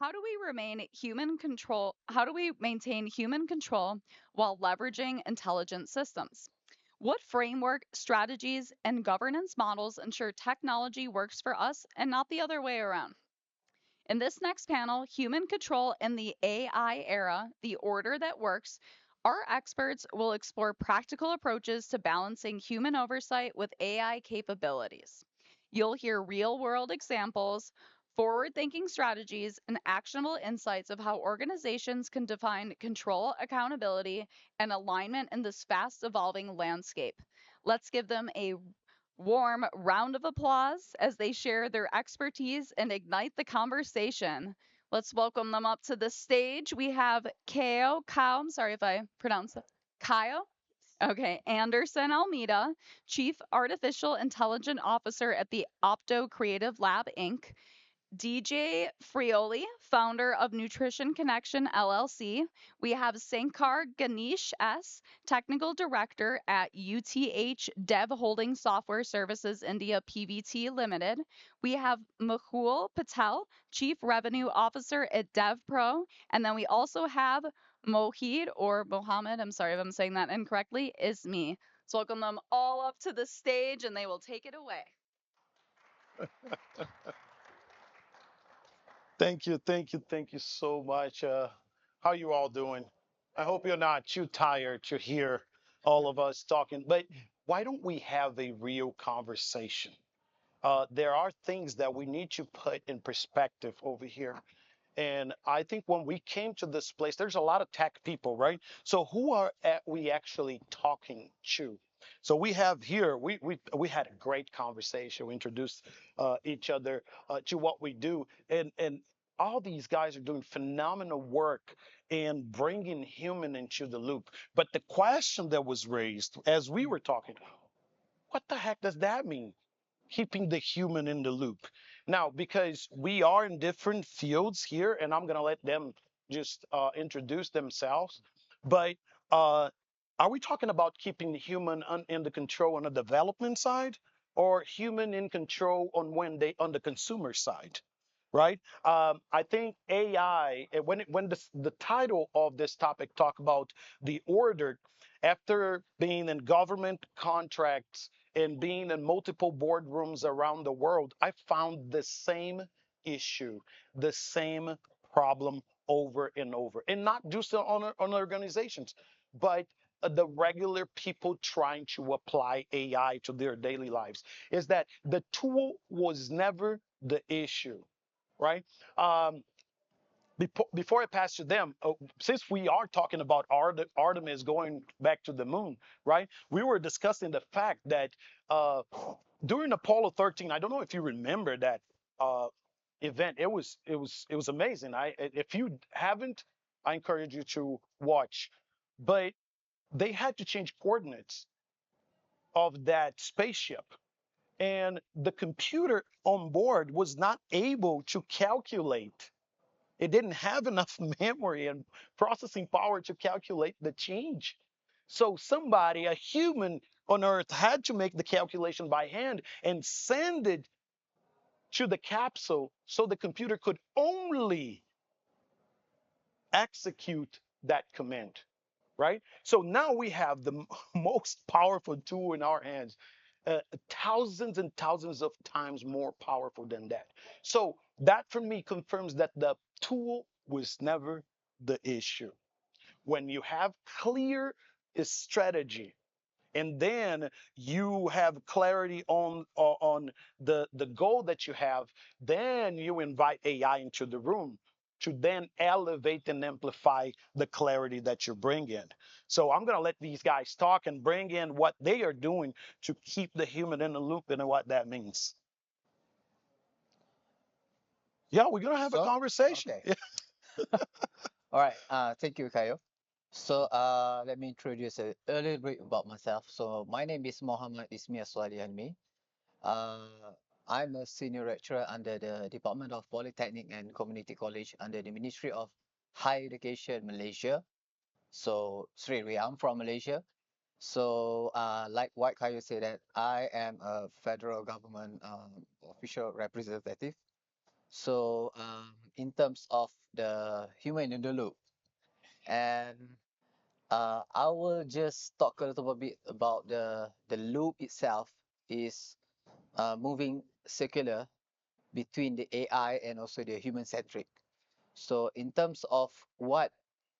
How do we maintain human control while leveraging intelligent systems? What framework, strategies, and governance models ensure technology works for us and not the other way around? In this next panel, Human Control in the AI Era, the Order That Works, our experts will explore practical approaches to balancing human oversight with AI capabilities. You'll hear real world examples, forward thinking strategies, and actionable insights of how organizations can define control, accountability, and alignment in this fast evolving landscape. Let's give them a warm round of applause as they share their expertise and ignite the conversation. Let's welcome them up to the stage. We have I'm sorry if I pronounce it. Caio, okay, Anderson Almeida, Chief Artificial Intelligence Officer at the Opto Creative Lab Inc. DJ Fraioli, founder of Nutrition Connection LLC. We have Sankar Ganesh S, technical director at UTH Dev Holding Software Services India PVT Limited. We have Mehul Patel, chief revenue officer at Dev.Pro. And then we also have Mohd or Mohammed, I'm sorry if I'm saying that incorrectly, Ismi. So welcome them all up to the stage and they will take it away. Thank you so much. How you all doing? I hope you're not too tired to hear all of us talking, but why don't we have a real conversation? There are things that we need to put in perspective over here. And I think when we came to this place, there's a lot of tech people, right? So who are we actually talking to? So we have here, we had a great conversation. We introduced each other to what we do, and all these guys are doing phenomenal work in bringing human into the loop. But the question that was raised as we were talking, what the heck does that mean? Keeping the human in the loop. Now, because we are in different fields here, and I'm going to let them just introduce themselves, but uh, are we talking about keeping the human in the control on the development side or human in control on the consumer side? Right. I think AI, when the title of this topic talk about the order, after being in government contracts and being in multiple boardrooms around the world, I found the same issue, the same problem over and over, and not just on organizations, but the regular people trying to apply AI to their daily lives. Is that the tool was never the issue, right? Um, before I pass to them, since we are talking about Artemis going back to the moon, right? We were discussing the fact that uh, during Apollo 13, I don't know if you remember that uh, event. It was amazing. If you haven't, I encourage you to watch. But they had to change coordinates of that spaceship, and the computer on board was not able to calculate. It didn't have enough memory and processing power to calculate the change. So somebody, a human on Earth, had to make the calculation by hand and send it to the capsule so the computer could only execute that command, right? So now we have the most powerful tool in our hands, thousands and thousands of times more powerful than that. So that for me confirms that the tool was never the issue. When you have clear strategy, and then you have clarity on the goal that you have, then you invite AI into the room to then elevate and amplify the clarity that you bring in. So I'm going to let these guys talk and bring in what they are doing to keep the human in the loop and what that means. Yeah, we're going to have a So, conversation. okay. All right. Thank you, Kayo. So, let me introduce a little bit about myself. So, my name is Mohammed Ismi Aswaly Hanimi. I'm a senior lecturer under the Department of Polytechnic and Community College under the Ministry of Higher Education, Malaysia. So, straight away, I'm from Malaysia. So, like what Kayo said, that I am a federal government official representative. So in terms of the human in the loop, and I will just talk a little bit about the loop itself is moving circular between the AI and also the human centric. So in terms of what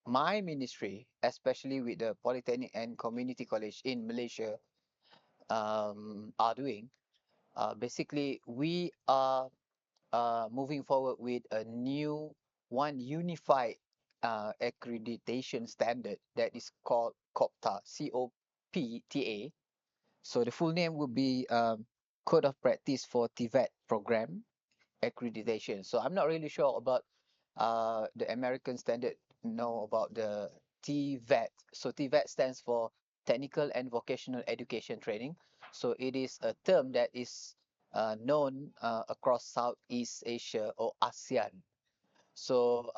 my ministry, especially with the Polytechnic and Community College in Malaysia, are doing, basically we are moving forward with a new one unified accreditation standard that is called COPTA, COPTA. So the full name would be Code of Practice for TVET Program Accreditation. So I'm not really sure about the American standard know about the TVET. So TVET stands for Technical and Vocational Education Training. So it is a term that is known across Southeast Asia or ASEAN. So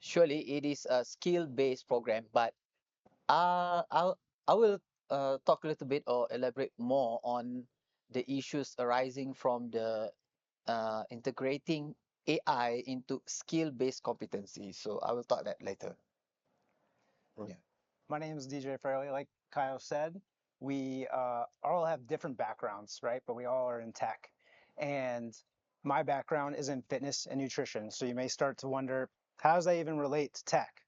surely it is a skill-based program, but I will talk a little bit or elaborate more on the issues arising from the integrating AI into skill-based competency. So I will talk that later. Right. Yeah. My name is DJ Fraioli. Like Kyle said, we all have different backgrounds, right? But we all are in tech. And my background is in fitness and nutrition. So you may start to wonder, how does that even relate to tech?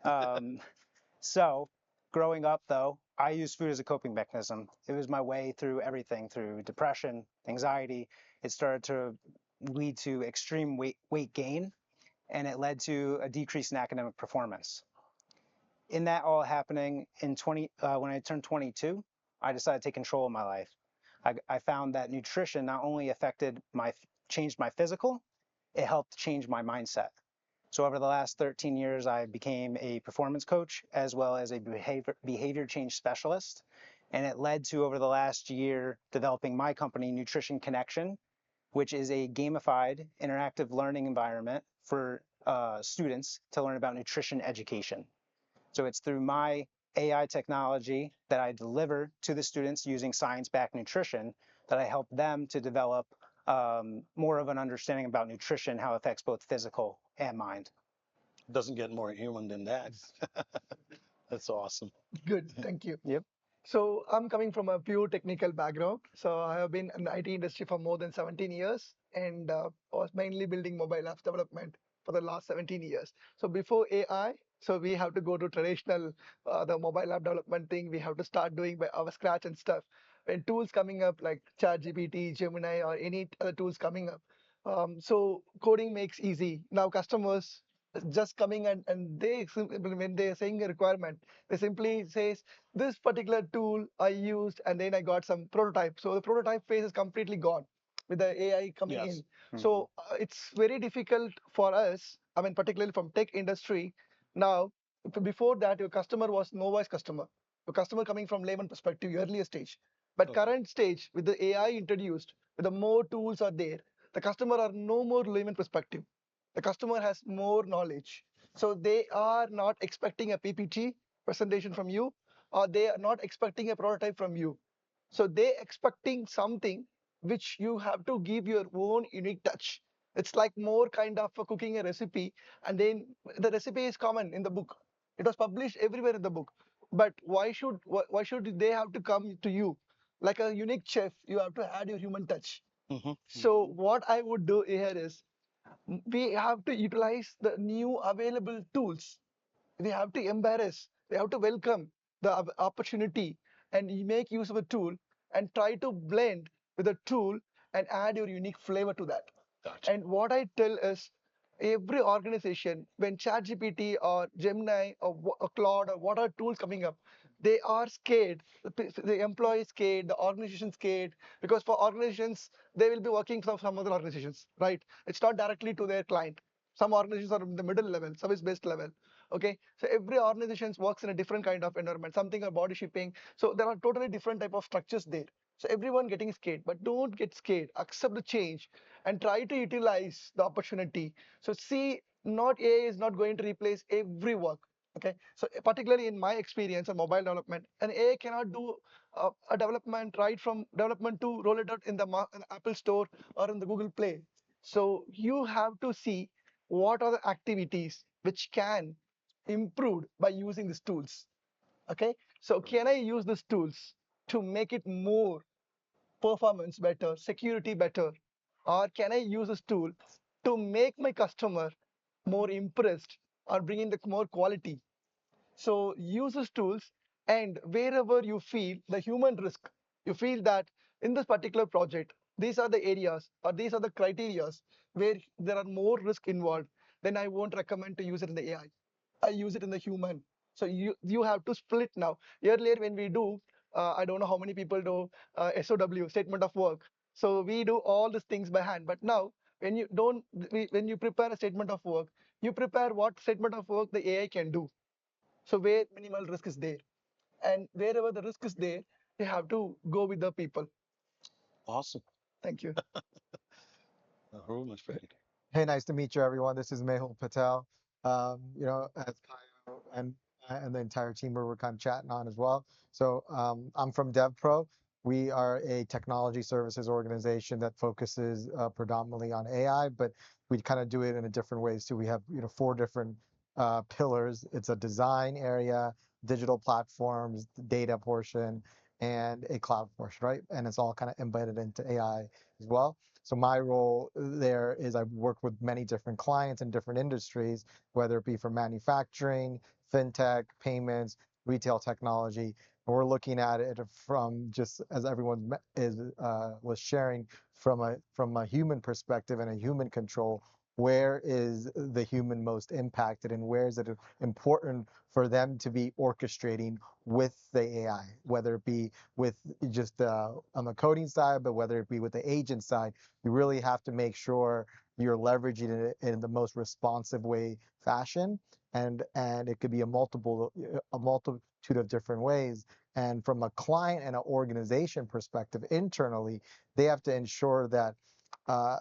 Um, so growing up, though, I used food as a coping mechanism. It was my way through everything, through depression, anxiety. It started to lead to extreme weight gain, and it led to a decrease in academic performance. In that all happening in when I turned 22, I decided to take control of my life. I found that nutrition not only changed my physical, it helped change my mindset. So over the last 13 years, I became a performance coach as well as a behavior change specialist. And it led to over the last year developing my company, Nutrition Connection, which is a gamified interactive learning environment for students to learn about nutrition education. So it's through my AI technology that I deliver to the students using science-backed nutrition that I help them to develop more of an understanding about nutrition, how it affects both physical and mind. Doesn't get more human than that. That's awesome. Good, thank you. Yep. So I'm coming from a pure technical background. So I have been in the IT industry for more than 17 years and was mainly building mobile apps development for the last 17 years. So before AI, so we have to go to traditional the mobile app development thing. We have to start doing by our scratch and stuff. When tools coming up like ChatGPT, Gemini, or any other tools coming up, so coding makes easy. Now customers just coming and when they are saying a requirement, they simply says this particular tool I used and then I got some prototype. So the prototype phase is completely gone with the AI coming Yes. in. So it's very difficult for us, I mean, particularly from tech industry. Now, before that, your customer was no voice customer. Your customer coming from layman perspective, earlier stage. But Okay. current stage with the AI introduced, with the more tools are there, the customer are no more layman perspective. The customer has more knowledge. So they are not expecting a PPT presentation from you, or they are not expecting a prototype from you. So they expecting something which you have to give your own unique touch. It's like more kind of cooking a recipe, and then the recipe is common in the book. It was published everywhere in the book. But why should they have to come to you? Like a unique chef, you have to add your human touch. Hmm. So what I would do here is we have to utilize the new available tools. We have to embrace, we have to welcome the opportunity and you make use of a tool and try to blend with a tool and add your unique flavor to that. Gotcha. And what I tell is every organization, when ChatGPT or Gemini or Claude or what are tools coming up, they are scared. The employee is scared, the organization is scared, because for organizations, they will be working for some other organizations, right? It's not directly to their client. Some organizations are in the middle level, service-based level. Okay, so every organization works in a different kind of environment. Something are body shipping. So there are totally different type of structures there. So everyone getting scared, but don't get scared. Accept the change and try to utilize the opportunity. So see, not AI is not going to replace every work. Okay, so particularly in my experience on mobile development, an AI cannot do a development right from development to roll it out in the Apple Store or in the Google Play. So you have to see what are the activities which can improve by using these tools. Okay, so can I use these tools to make it more performance better, security better, or can I use this tool to make my customer more impressed or bring in the more quality? So use these tools, and wherever you feel the human risk, you feel that in this particular project, these are the areas or these are the criterias where there are more risk involved, then I won't recommend to use it in the AI. I use it in the human. So you have to split now. Earlier when we do, I don't know how many people do SOW, statement of work. So we do all these things by hand. But now when you don't, when you prepare a statement of work, you prepare what statement of work the AI can do. So where minimal risk is there, and wherever the risk is there, you have to go with the people. Awesome. Thank you. My friend. Hey, nice to meet you, everyone. This is Mehul Patel. As Caio and the entire team we're kind of chatting on as well. So I'm from Dev.Pro. We are a technology services organization that focuses predominantly on AI, but we kind of do it in a different ways too. We have four different pillars. It's a design area, digital platforms, data portion, and a cloud portion, right? And it's all kind of embedded into AI as well. So my role there is I work with many different clients in different industries, whether it be from manufacturing, fintech, payments, retail technology. And we're looking at it from just as everyone was sharing from a human perspective and a human control. Where is the human most impacted, and where is it important for them to be orchestrating with the AI, whether it be with just on the coding side, but whether it be with the agent side, you really have to make sure you're leveraging it in the most responsive way fashion, and it could be a multitude of different ways. And from a client and an organization perspective internally, they have to ensure that uh,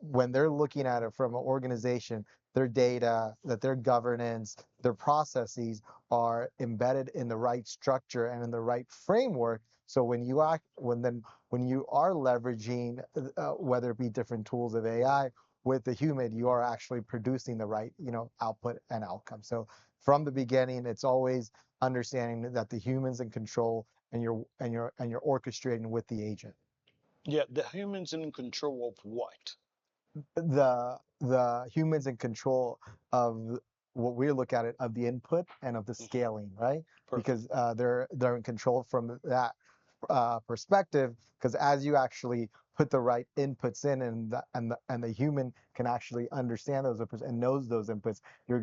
when they're looking at it from an organization, their data, that their governance, their processes are embedded in the right structure and in the right framework. So when you are leveraging, whether it be different tools of AI with the human, you are actually producing the right, output and outcome. So from the beginning, it's always understanding that the human's in control, and you're orchestrating with the agent. Yeah, the humans in control of what? The humans in control of what we look at it of the input and of the Mhm. scaling, right? Perfect. Because they're in control from that perspective. Because as you actually put the right inputs in, and the human can actually understand those inputs and knows those inputs, you're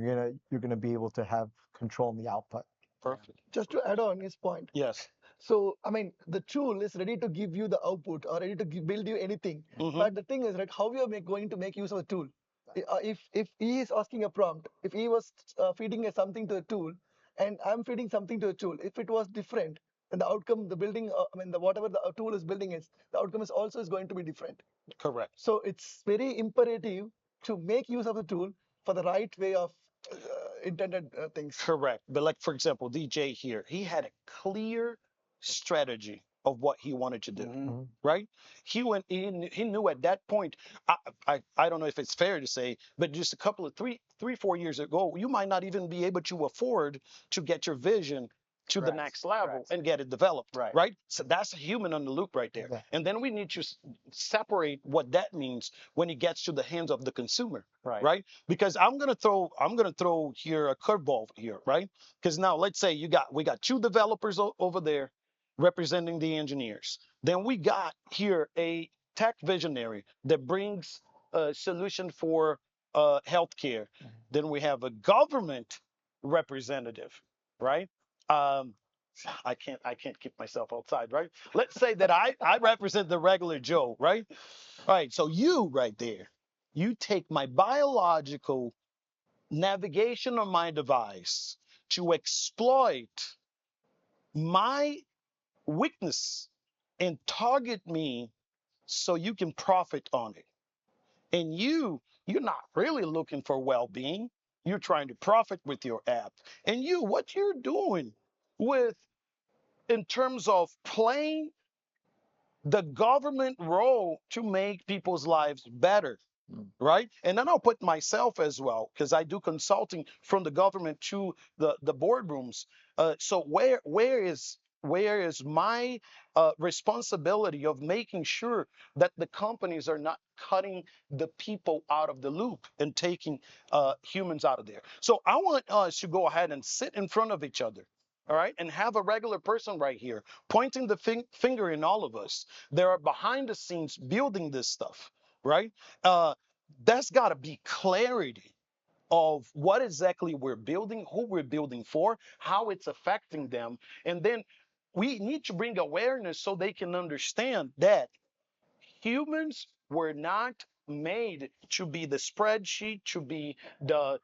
gonna be able to have control in the output. Perfect. Just to add on his point, Yes. so, I mean, the tool is ready to give you the output or ready to build you anything. Mm-hmm. But the thing is, right, how you are going to make use of the tool. If he is asking a prompt, if he was feeding something to the tool, and I'm feeding something to the tool, if it was different, then the outcome, the building, I mean, the whatever the tool is building is, the outcome is also is going to be different. Correct. So it's very imperative to make use of the tool for the right way of intended things. Correct. But like for example, DJ here, he had a clear strategy of what he wanted to do. Hmm. Mhm. Right? He went in, he knew at that point, I don't know if it's fair to say, but just a couple of 3, 4 years ago, you might not even be able to afford to get your vision to the Correct. next level Correct. and get it developed, Right. right? So that's a human on the loop right there. Yeah. And then we need to separate what that means when it gets to the hands of the consumer, Right. right? Because I'm gonna throw here a curveball here, right? Because now let's say we got two developers over there representing the engineers. Then we got here a tech visionary that brings a solution for healthcare. Then we have a government representative, right? Um, I can't keep myself outside, right? Let's say that I represent the regular Joe, right? All right, so you right there, you take my biological navigation on my device to exploit my weakness and target me so you can profit on it. And you're not really looking for well-being. You're trying to profit with your app. And what you're doing with in terms of playing the government role to make people's lives better. Mm. right? And then I'll put myself as well because I do consulting from the government to the boardrooms. So where is my responsibility of making sure that the companies are not cutting the people out of the loop and taking humans out of there? So I want us to go ahead and sit in front of each other. All right, and have a regular person right here pointing the finger in all of us. They are behind the scenes building this stuff, right? That's got to be clarity of what exactly we're building, who we're building for, how it's affecting them. And then we need to bring awareness so they can understand that humans were not made to be the spreadsheet, to be the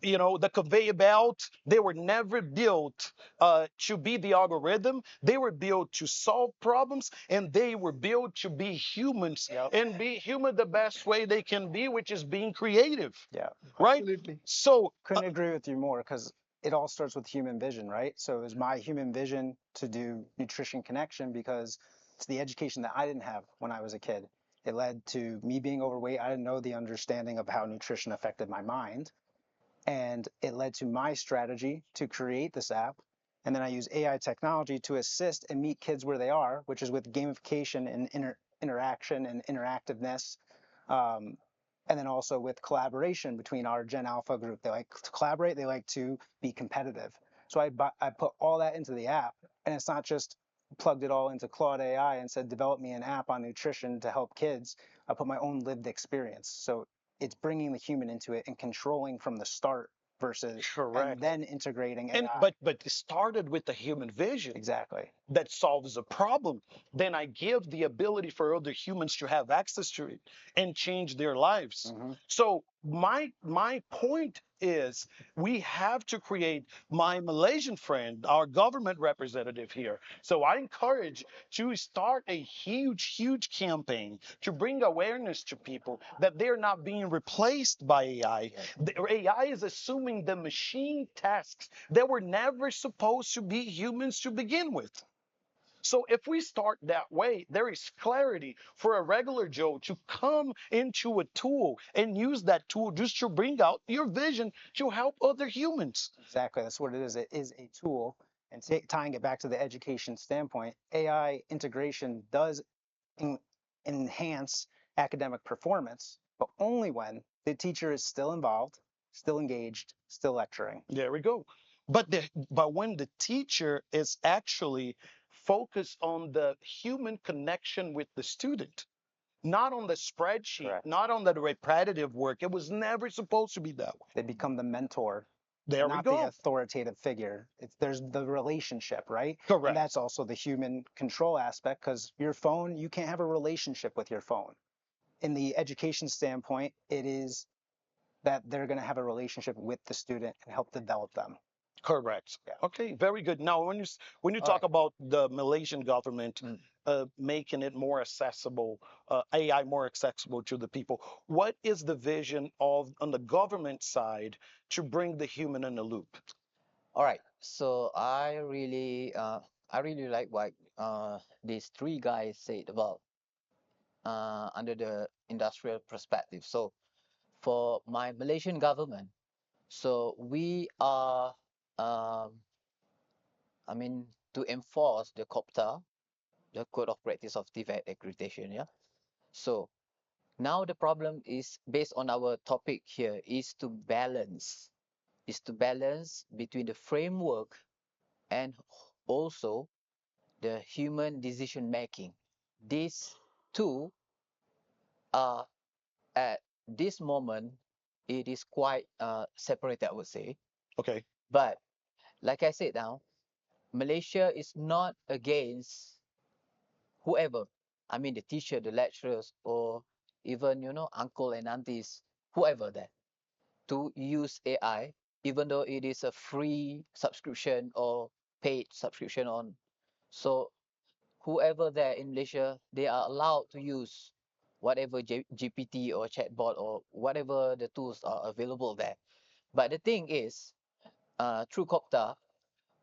the conveyor belt. They were never built to be the algorithm. They were built to solve problems, and they were built to be humans Yep. and be human the best way they can be, which is being creative, Yeah. right? Absolutely. So Couldn't agree with you more because it all starts with human vision, right? So it was my human vision to do nutrition connection because it's the education that I didn't have when I was a kid. It led to me being overweight. I didn't know the understanding of how nutrition affected my mind. And it led to my strategy to create this app. And then I use AI technology to assist and meet kids where they are, which is with gamification and interaction and interactiveness. Um, and then also with collaboration between our Gen Alpha group. They like to collaborate, they like to be competitive. So I put all that into the app, and it's not just plugged it all into Claude AI and said, develop me an app on nutrition to help kids. I put my own lived experience. So it's bringing the human into it and controlling from the start versus and correct. then integrating And AI. but it started with the human vision Exactly. that solves a problem. Then I give the ability for other humans to have access to it and change their lives. Hmm. So my point is we have to create my Malaysian friend, our government representative here. So I encourage to start a huge campaign to bring awareness to people that they're not being replaced by AI. Yes. The AI is assuming the machine tasks that were never supposed to be humans to begin with. So if we start that way, there is clarity for a regular Joe to come into a tool and use that tool just to bring out your vision to help other humans. Exactly. That's what it is. It is a tool. And tying it back to the education standpoint, AI integration does en- enhance academic performance, but only when the teacher is still involved, still engaged, still lecturing. There we go. But when the teacher is actually focused on the human connection with the student, not on the spreadsheet, Correct. not on the repetitive work, it was never supposed to be that way. They become the mentor There and we not the go. authoritative figure. There's the relationship, right? And Correct. that's also the human control aspect because your phone, you can't have a relationship with your phone. In the education standpoint, it is that they're going to have a relationship with the student and help develop them. Correct. Yeah. Okay, very good. Now, when you All talk right. about the Malaysian government Mm. making it more accessible, AI more accessible to the people, what is the vision of on the government side to bring the human in the loop? All right. So I really like what these three guys said about under the industrial perspective. So for my Malaysian government, so we are um, I mean to enforce the COPTA, the Code of Practice of Defect Accreditation. Yeah. So now the problem is based on our topic here is to balance between the framework and also the human decision making. These two are at this moment it is quite separated, I would say. Okay, But like I said now, Malaysia is not against whoever. I mean the teacher, the lecturers, or even uncle and aunties, whoever there, to use AI, even though it is a free subscription or paid subscription on. So whoever there in Malaysia, they are allowed to use whatever GPT or chatbot or whatever the tools are available there. But the thing is, through Copta,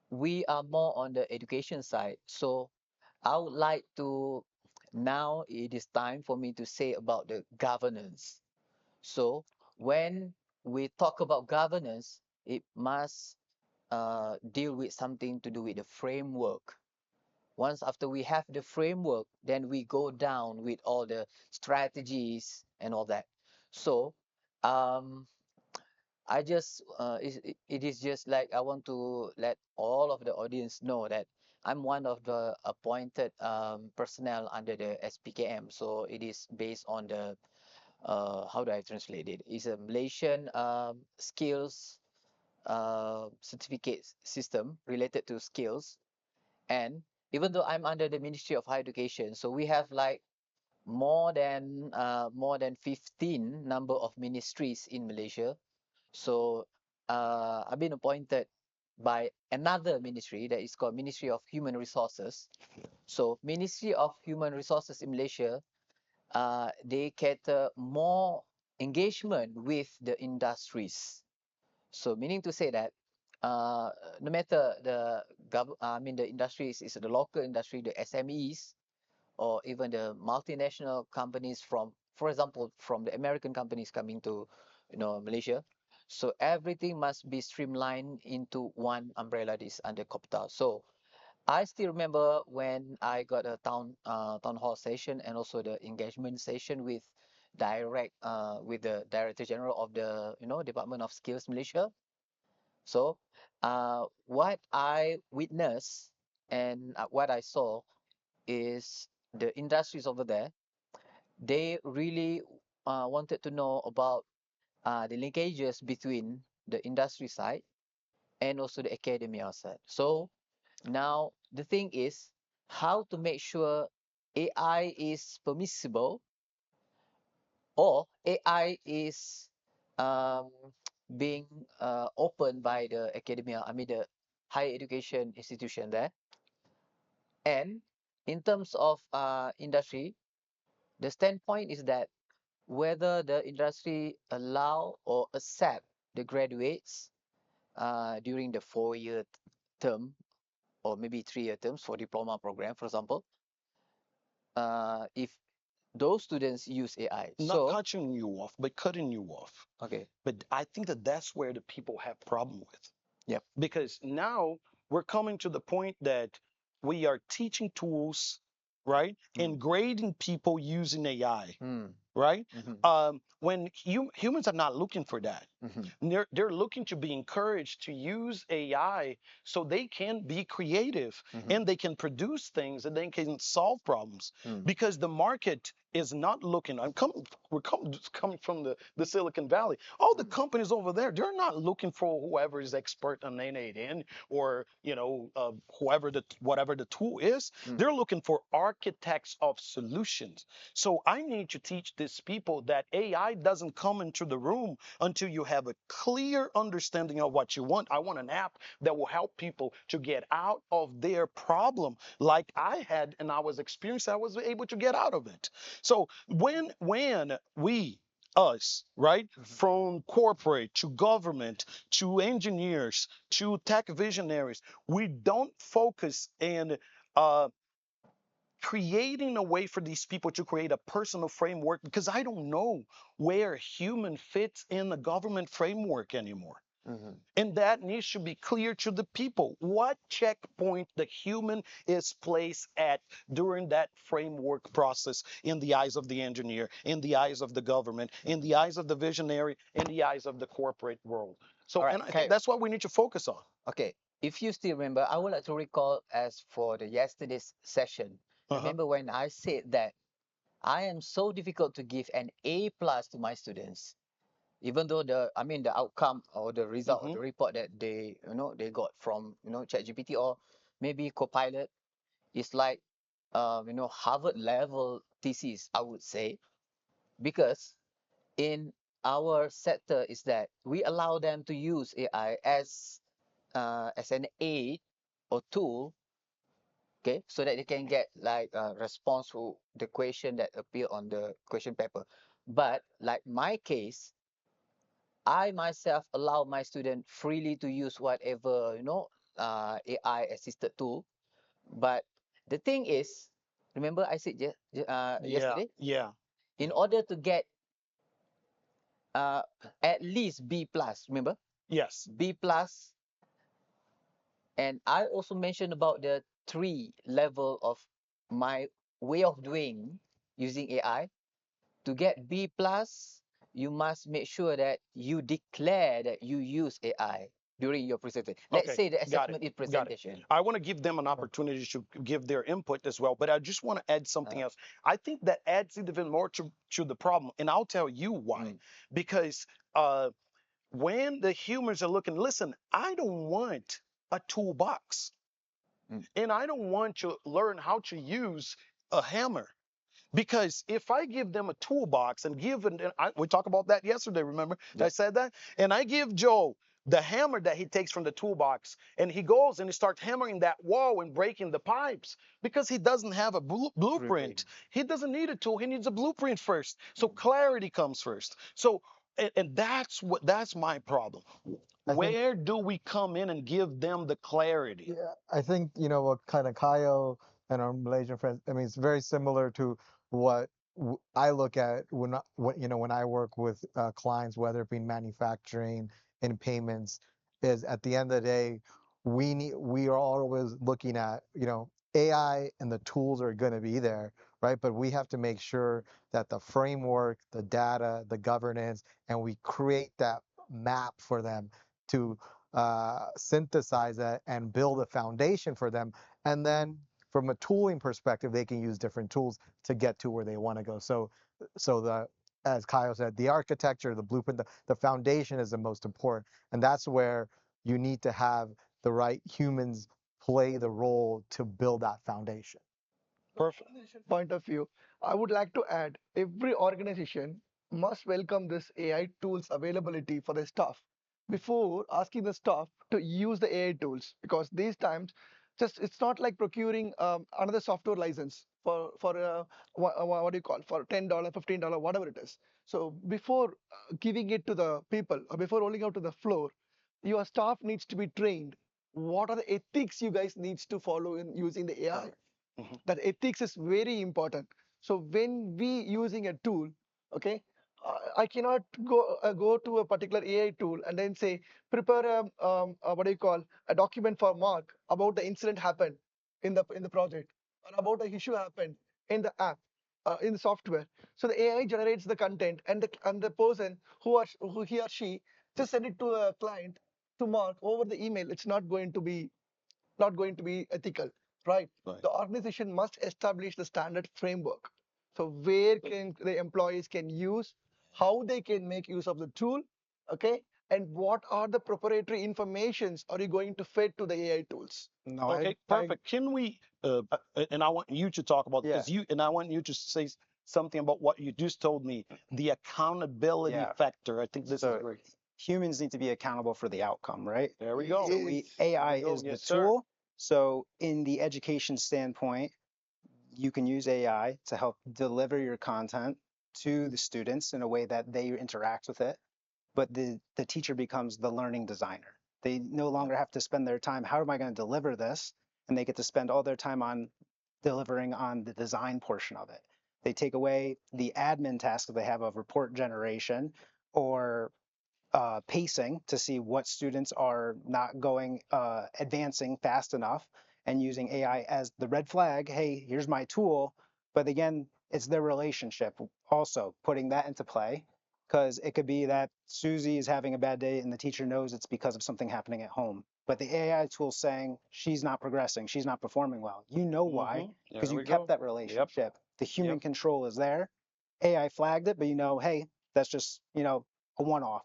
we are more on the education side. So I would like to Now it is time for me to say about the governance. So when we talk about governance, it must deal with something to do with the framework. Once after we have the framework, then we go down with all the strategies and all that. So um, it is just like I want to let all of the audience know that I'm one of the appointed personnel under the SPKM. So it is based on the how do I translate it? It's a Malaysian skills certificate system related to skills. And even though I'm under the Ministry of Higher Education, so we have like more than 15 number of ministries in Malaysia. So I've been appointed by another ministry that is called Ministry of Human Resources. So Ministry of Human Resources in Malaysia, they cater more engagement with the industries. So meaning to say that uh, no matter the industries is the local industry, the SMEs, or even the multinational companies from, for example, from the American companies coming to, Malaysia. So everything must be streamlined into one umbrella that is under Kopta. So I still remember when I got a town hall session and also the engagement session with with the Director General of the Department of Skills Malaysia. So what I witnessed and what I saw is the industries over there, they really wanted to know about the linkages between the industry side and also the academia side. So now the thing is how to make sure AI is permissible or AI is um, being opened by the academia, the higher education institution there. And in terms of industry, the standpoint is that whether the industry allow or accept the graduates during the 4-year term or maybe 3-year terms for diploma program, for example, if those students use AI. Not So, cutting you off, but cutting you off. okay, But I think that that's where the people have problem with. yep. Because now we're coming to the point that we are teaching tools, right? Mm, And grading people using AI, mm, right? mhm, When humans are not looking for that. mhm, They're looking to be encouraged to use AI so they can be creative mhm, and they can produce things and they can solve problems mm, because the market is not looking. Coming from the Silicon Valley. All the mm, companies over there, they're not looking for whoever is expert on N8N or whoever whatever the tool is. mm, They're looking for architects of solutions. So I need to teach these people that AI doesn't come into the room until you have a clear understanding of what you want. I want an app that will help people to get out of their problem like I had and I was experienced, I was able to get out of it. So when we us, right? mhm, From corporate to government to engineers to tech visionaries, we don't focus in uh, creating a way for these people to create a personal framework because I don't know where human fits in the government framework anymore. mhm, And that needs to be clear to the people. What checkpoint the human is placed at during that framework process in the eyes of the engineer, in the eyes of the government, in mhm. the eyes of the visionary, in the eyes of the corporate world. All So, right, and I think okay, that's what we need to focus on. okay. If you still remember, I would like to recall as for the yesterday's session. Uh-huh. Remember when I said that I am so difficult to give an A plus to my students, even though the outcome or the result or Mm-hmm. the report that they got from ChatGPT or maybe Copilot is like Harvard level thesis, I would say, because in our sector is that we allow them to use AI as an aid or tool, okay, so that they can get like a response to the question that appear on the question paper. But like my case, I myself allow my student freely to use whatever AI assisted tool. But the thing is, Remember I said Yeah, yesterday, yeah, in order to get uh, at least B plus, remember yes. B plus, and I also mentioned about the three level of my way of doing using AI. To get B plus, you must make sure that you declare that you use AI during your presentation. Let's Okay, say the got it, assessment is got it. presentation. I want to give them an opportunity to give their input as well, but I just want to add something Uh, else. I think that adds even more to the problem, and I'll tell you why. mm, Because uh, when the humans are looking, listen, I don't want a toolbox, mm, and I don't want to learn how to use a hammer. Because if I give them a toolbox and we talked about that yesterday, remember? I yep. said that? And I give Joe the hammer that he takes from the toolbox, and he goes and he starts hammering that wall and breaking the pipes because he doesn't have a Blueprint. blueprint. He doesn't need a tool, he needs a blueprint first. So Mm. clarity comes first. So, and that's my problem. I think Where do we come in and give them the clarity? Yeah, I think, what kind of Caio and our Malaysian friends, I mean, it's very similar to what I look at when I work with clients, whether it be in manufacturing, in payments, is at the end of the day, we are always looking at, AI and the tools are going to be there, right? But we have to make sure that the framework, the data, the governance, and we create that map for them to synthesize that and build a foundation for them. And then from a tooling perspective, they can use different tools to get to where they want to go. So as Kyle said, the architecture, the blueprint, the foundation is the most important. And that's where you need to have the right humans play the role to build that foundation. Perfect. Point of view, I would like to add every organization must welcome this AI tools availability for their staff before asking the staff to use the AI tools, because these times just it's not like procuring another software license for what do you call, for $10, $15, whatever it is. So before giving it to the people or before rolling out to the floor, your staff needs to be trained. What are the ethics you guys needs to follow in using the AI? Correct. Mhm. That ethics is very important. So when we using a tool, okay, I cannot go to a particular AI tool and then say prepare what do you call, a document for Mark about the incident happened in the project, or about the issue happened in the app, in the software. So the AI generates the content, and the person who he or she just send it to a client to Mark over the email. It's not going to be ethical, right? Right. The organization must establish the standard framework. So where can the employees can use, how they can make use of the tool, okay? And what are the proprietary informations are you going to feed to the AI tools? No, Okay, I perfect. Can we, and I want you to talk about, yeah, because and I want you to say something about what you just told me, the accountability yeah. factor. I think this is So great. humans need to be accountable for the outcome, right? There we go. So There AI we go. is the Yes, sir. tool. So in the education standpoint, you can use AI to help deliver your content to the students in a way that they interact with it. But the teacher becomes the learning designer. They no longer have to spend their time, how am I going to deliver this? And they get to spend all their time on delivering on the design portion of it. They take away the admin task that they have of report generation or pacing to see what students are not going, advancing fast enough, and using AI as the red flag. Hey, here's my tool. But again, it's their relationship also putting that into play, because it could be that Susie is having a bad day and the teacher knows it's because of something happening at home. But the AI tool saying she's not progressing, she's not performing well. You know why? Because There you we kept go. that Yep. relationship. The Yep. human control is there. AI flagged it, but hey, that's just, a one off.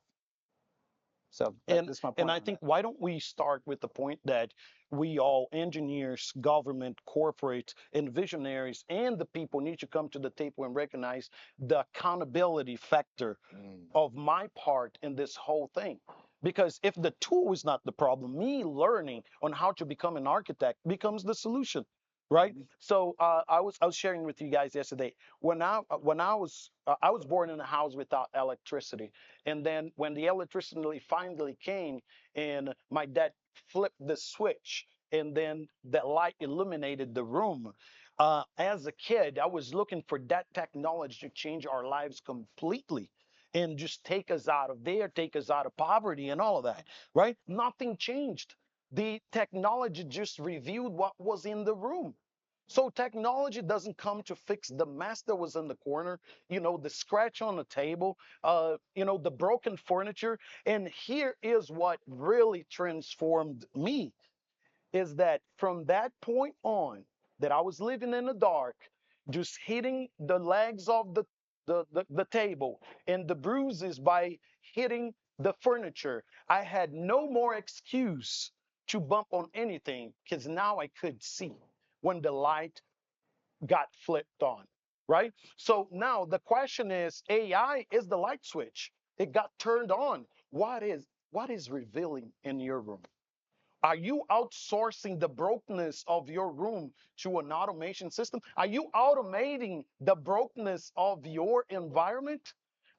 So And that's my and point I on think it. why don't we start with the point that we all engineers, government, corporate, and visionaries, and the people need to come to the table and recognize the accountability factor Mm. of my part in this whole thing. Because if the tool is not the problem, me learning on how to become an architect becomes the solution, right? So I was sharing with you guys yesterday when I was born in a house without electricity, and then when the electricity finally came, and my dad flipped the switch, and then the light illuminated the room. As a kid, I was looking for that technology to change our lives completely and just take us out of there, take us out of poverty and all of that, right? Nothing changed. The technology just revealed what was in the room. So technology doesn't come to fix the mess that was in the corner, the scratch on the table, the broken furniture. And here is what really transformed me is that from that point on, that I was living in the dark, just hitting the legs of the table and the bruises by hitting the furniture, I had no more excuse to bump on anything because now I could see when the light got flipped on, right? So now the question is AI is the light switch. It got turned on. What is revealing in your room? Are you outsourcing the brokenness of your room to an automation system? Are you automating the brokenness of your environment?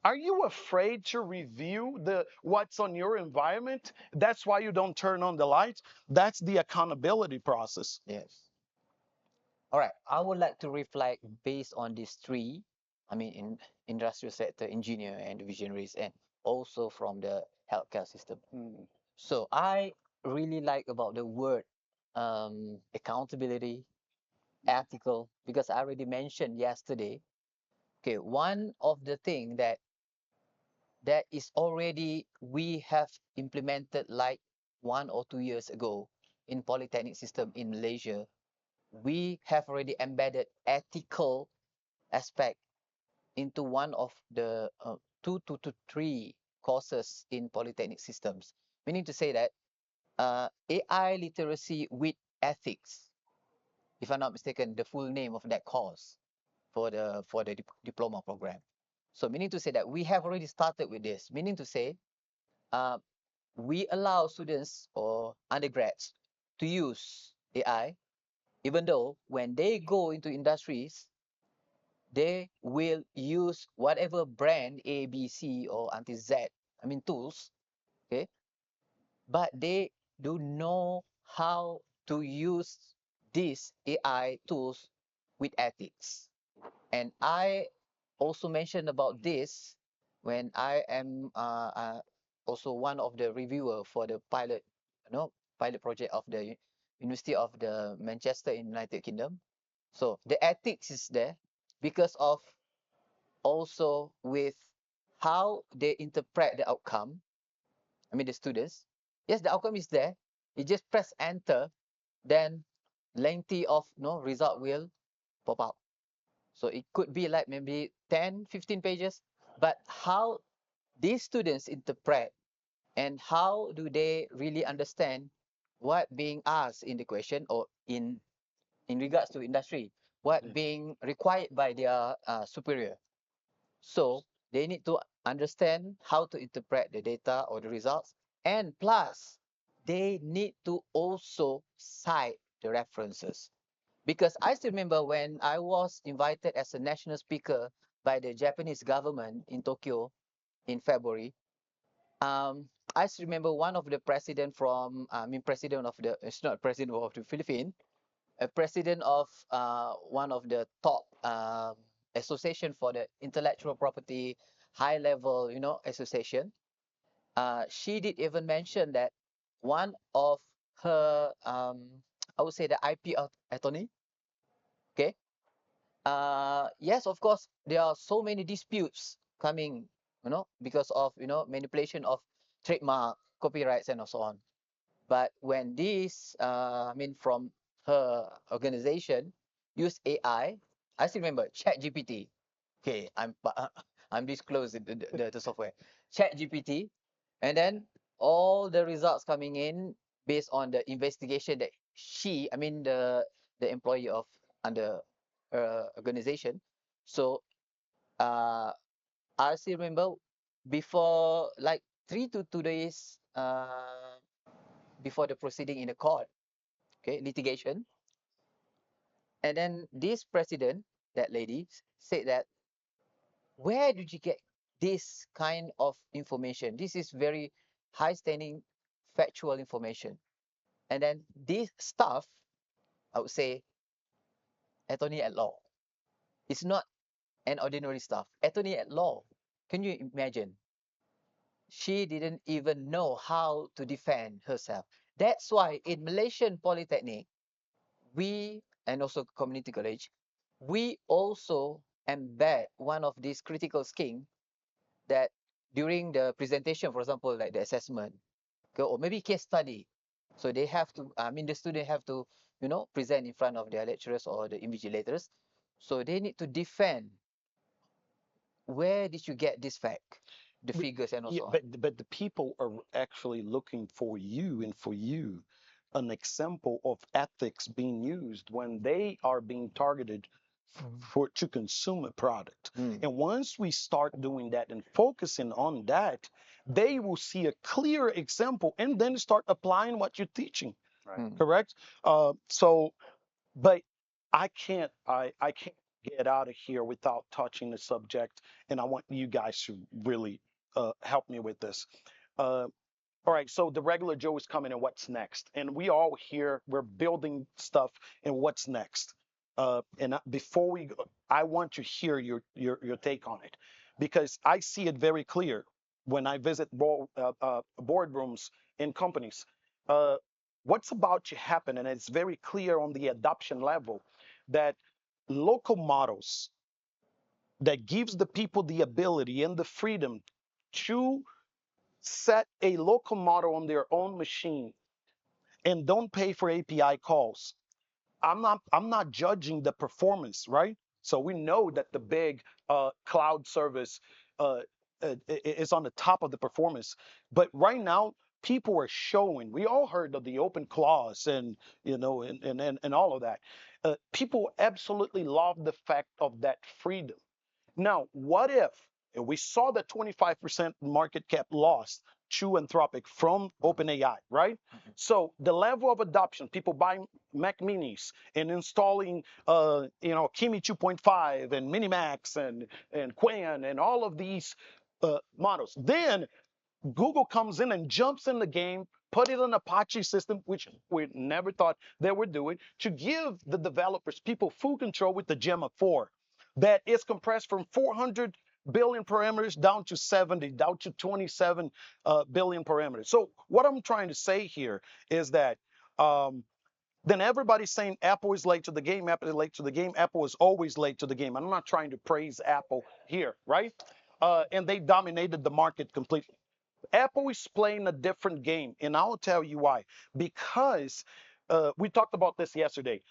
Are you afraid to review the what's on your environment? That's why you don't turn on the lights. That's the accountability process. Yes. All right. I would like to reflect based on these three, in industrial sector, engineer and visionaries, and also from the healthcare system. Mm. So I really like about the word accountability, ethical, because I already mentioned yesterday. Okay, one of the thing that is already we have implemented like 1 or 2 years ago in Polytechnic system in Malaysia, we have already embedded ethical aspect into one of the two to three courses in Polytechnic systems. Meaning to say that AI literacy with ethics, if I'm not mistaken, the full name of that course for the diploma program. So meaning to say that we have already started with this. Meaning to say, uh, we allow students or undergrads to use AI, even though when they go into industries, they will use whatever brand A, B, C, or until Z, tools, okay? But they do know how to use these AI tools with ethics. And I also mentioned about this when I am also one of the reviewer for the pilot project of the University of the Manchester in United Kingdom. So the ethics is there because of also with how they interpret the outcome. The students. Yes, the outcome is there. You just press enter, then lengthy of result will pop out. So it could be like maybe 10, 15 pages, but how these students interpret and how do they really understand what being asked in the question or in regards to industry, what being required by their superior. So they need to understand how to interpret the data or the results, and plus they need to also cite the references. Because I still remember when I was invited as a national speaker by the Japanese government in Tokyo in February. I still remember one of the president from, president of the, it's not president of the Philippines, a president of one of the top association for the intellectual property, high level, association. She did even mention that one of her, I would say the IP attorney, okay, yes, of course, there are so many disputes coming, because of, manipulation of trademark, copyrights, and so on. But when this, from her organization, use AI, I still remember ChatGPT. Okay, I'm disclosing the software, ChatGPT, and then all the results coming in based on the investigation that the employee of under organization. So uh, I still remember before like 3 to 2 days before the proceeding in the court, okay, litigation. And then this president, that lady, said that, where did you get this kind of information? This is very high standing factual information. And then this stuff, I would say, attorney at law. It's not an ordinary staff. Attorney at law. Can you imagine? She didn't even know how to defend herself. That's why in Malaysian Polytechnic, we and also community college, we also embed one of these critical skills that during the presentation, for example, like the assessment, okay, or maybe case study. So they have to, I mean, the student have to, present in front of their lecturers or the invigilators. So they need to defend where did you get this fact, the But, figures and yeah, also on. but the people are actually looking for you and for you an example of ethics being used when they are being targeted Mhm. for to consume a product. Mm, And once we start doing that and focusing on that, they will see a clear example and then start applying what you're teaching. Right. mm, Correct? So but I can't get out of here without touching the subject, and I want you guys to really help me with this. Uh, all right, so the regular Joe is coming, and what's next? And we all here, we're building stuff, and what's next? Before we go, I want to hear your take on it, because I see it very clear when I visit boardrooms in companies. Uh, what's about to happen, and it's very clear on the adoption level, that local models that gives the people the ability and the freedom to set a local model on their own machine and don't pay for API calls. I'm not judging the performance, right? So we know that the big cloud service uh, is on the top of the performance, but right now people are showing. We all heard of the open clause and and all of that. People absolutely love the fact of that freedom. Now, what if, and we saw that 25% market cap lost to Anthropic from OpenAI, right? So the level of adoption, people buying Mac Minis and installing, Kimi 2.5 and Minimax and Quen and all of these models. Then Google comes in and jumps in the game, put it on Apache system, which we never thought they were doing, to give the developers, people, full control with the Gemma 4 that is compressed from 400 billion parameters down to 70, down to 27 billion parameters. So what I'm trying to say here is that um, then everybody's saying Apple is late to the game, Apple is late to the game, Apple is always late to the game. I'm not trying to praise Apple here, right? And they dominated the market completely. Apple is playing a different game, and I'll tell you why. Because we talked about this yesterday.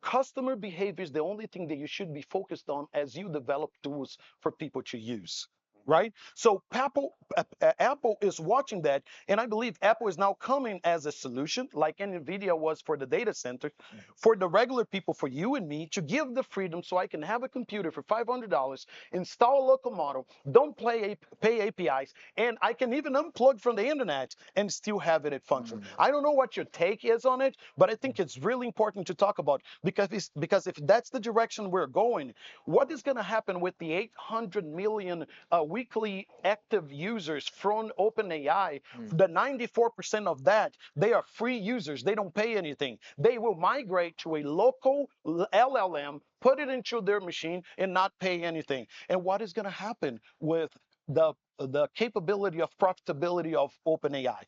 Customer behavior is the only thing that you should be focused on as you develop tools for people to use. Right? So Apple is watching that, and I believe Apple is now coming as a solution, like NVIDIA was for the data center, for the regular people, for you and me, to give the freedom so I can have a computer for $500, install a local model, don't pay APIs, and I can even unplug from the internet and still have it function. mm, I don't know what your take is on it, but I think it's really important to talk about, because if that's the direction we're going, what is going to happen with the 800 million weekly active users from OpenAI? mm. The 94% of that, they are free users. They don't pay anything. They will migrate to a local LLM, put it into their machine, and not pay anything. And what is going to happen with the capability of profitability of OpenAI?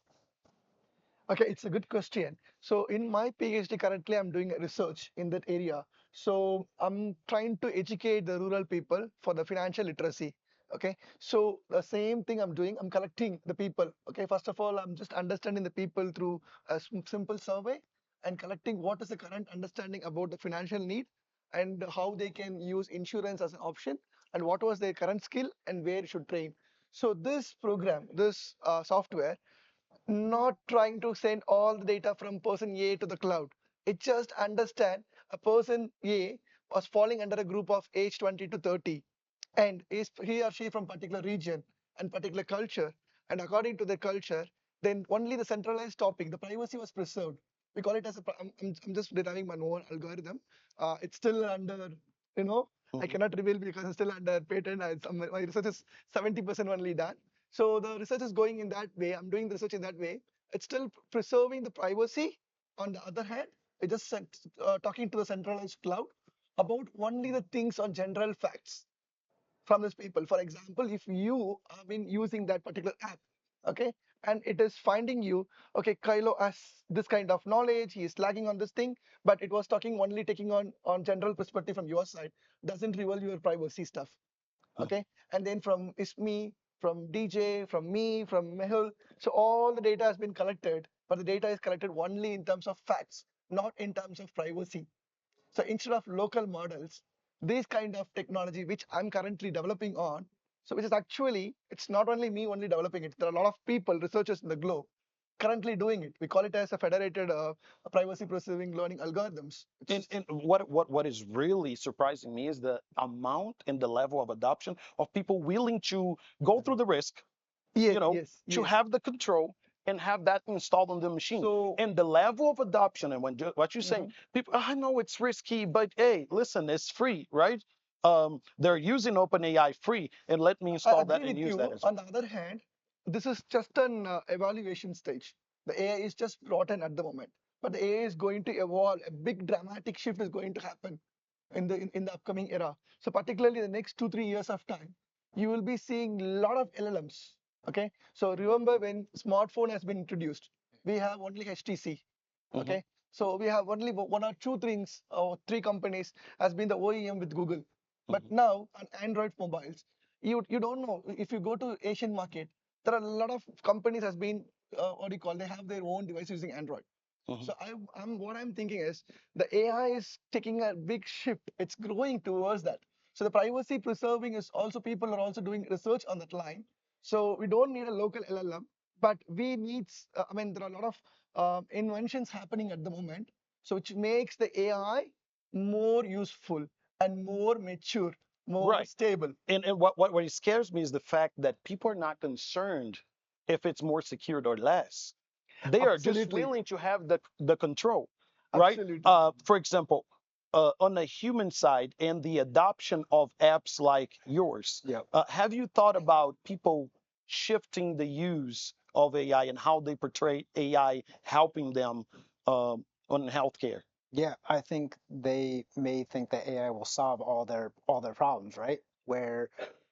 Okay, it's a good question. So in my PhD currently, I'm doing research in that area. So I'm trying to educate the rural people for the financial literacy. Okay, so the same thing I'm doing, I'm collecting the people. Okay, first of all, I'm just understanding the people through a simple survey and collecting what is the current understanding about the financial need and how they can use insurance as an option and what was their current skill and where it should train. So this program, this software not trying to send all the data from person A to the cloud. It just understand a person A was falling under a group of age 20 to 30 and is he or she from particular region and particular culture, and according to the culture, then only the centralized topic, the privacy was preserved. We call it as a I'm just deriving my own algorithm. It's still under, you know I Mhm. cannot reveal because it's still under patent. My research is 70% only done. So the research is going in that way. I'm doing the research in that way. It's still preserving the privacy. On the other hand, we're just talking to the centralized cloud. about only the things on general facts from these people. For example, if you have been using that particular app, okay, and it is finding you, okay, Kylo has this kind of knowledge, he is lagging on this thing, but it was talking only taking on general perspective from your side, doesn't reveal your privacy stuff, Mm. okay, and then from Ismi, from DJ, from me, from Mehul, so all the data has been collected, but the data is collected only in terms of facts, not in terms of privacy. So instead of local models, this kind of technology, which I'm currently developing on, so which is actually, it's not only me only developing it. There are a lot of people, researchers in the globe, currently doing it. We call it as a federated privacy preserving learning algorithms. And what is really surprising me is the amount and the level of adoption of people willing to go through the risk, Yes, you know, yes, to yes. have the control and have that installed on the machine. So, And the level of adoption, and what you're saying, mhm. people, I know it's risky, but hey, listen, it's free, right? They're using OpenAI free, and let me I install that agree and with use you. that as On well. the other hand, this is just an evaluation stage. The AI is just brought in at the moment, but the AI is going to evolve. A big dramatic shift is going to happen in the upcoming era. So particularly the next 2 3 years of time, you will be seeing a lot of LLMs. Okay, so remember when smartphone has been introduced, we have only HTC. Hmm. Okay, so we have only one or two things or three companies has been the OEM with Google. But Hmm. now on Android mobiles, you don't know if you go to Asian market, there are a lot of companies has been what do you call, they have their own device using Android. Hmm. So I'm what I'm thinking is the AI is taking a big shift. It's growing towards that. So the privacy preserving is also, people are also doing research on that line. So we don't need a local LLM, but we need. I mean, there are a lot of inventions happening at the moment, so which makes the AI more useful and more mature, more Right. stable. And what scares me is the fact that people are not concerned if it's more secured or less. They are just Absolutely, willing to have the control, right? absolutely. For example, on the human side and the adoption of apps like yours, Yeah. have you thought about people shifting the use of AI and how they portray AI helping them on healthcare? Yeah, I think they may think that AI will solve all their problems, right? Where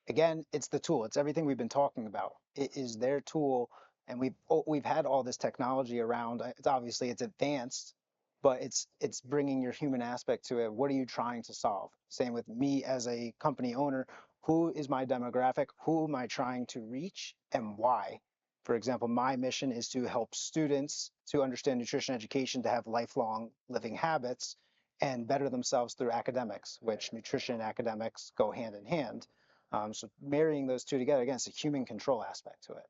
again, it's the tool. It's everything we've been talking about. It is their tool, and we've had all this technology around. It's obviously it's advanced, but it's bringing your human aspect to it. What are you trying to solve? Same with me as a company owner. Who is my demographic? Who am I trying to reach, and why? For example, my mission is to help students to understand nutrition education, to have lifelong living habits and better themselves through academics, which nutrition and academics go hand in hand. So marrying those two together, again, it's a human control aspect to it.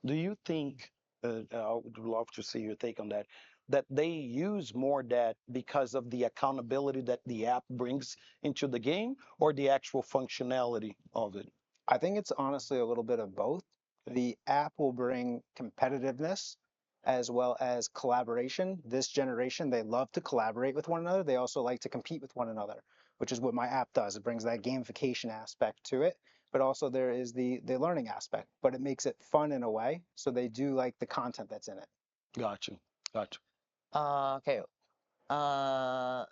Do you think, I would love to see your take on that, that they use more that because of the accountability that the app brings into the game or the actual functionality of it? I think it's honestly a little bit of both. Okay. The app will bring competitiveness as well as collaboration. This generation, they love to collaborate with one another. They also like to compete with one another, which is what my app does. It brings that gamification aspect to it, but also there is the learning aspect, but it makes it fun in a way. So they do like the content that's in it. Got you. Got you. Okay. Uh,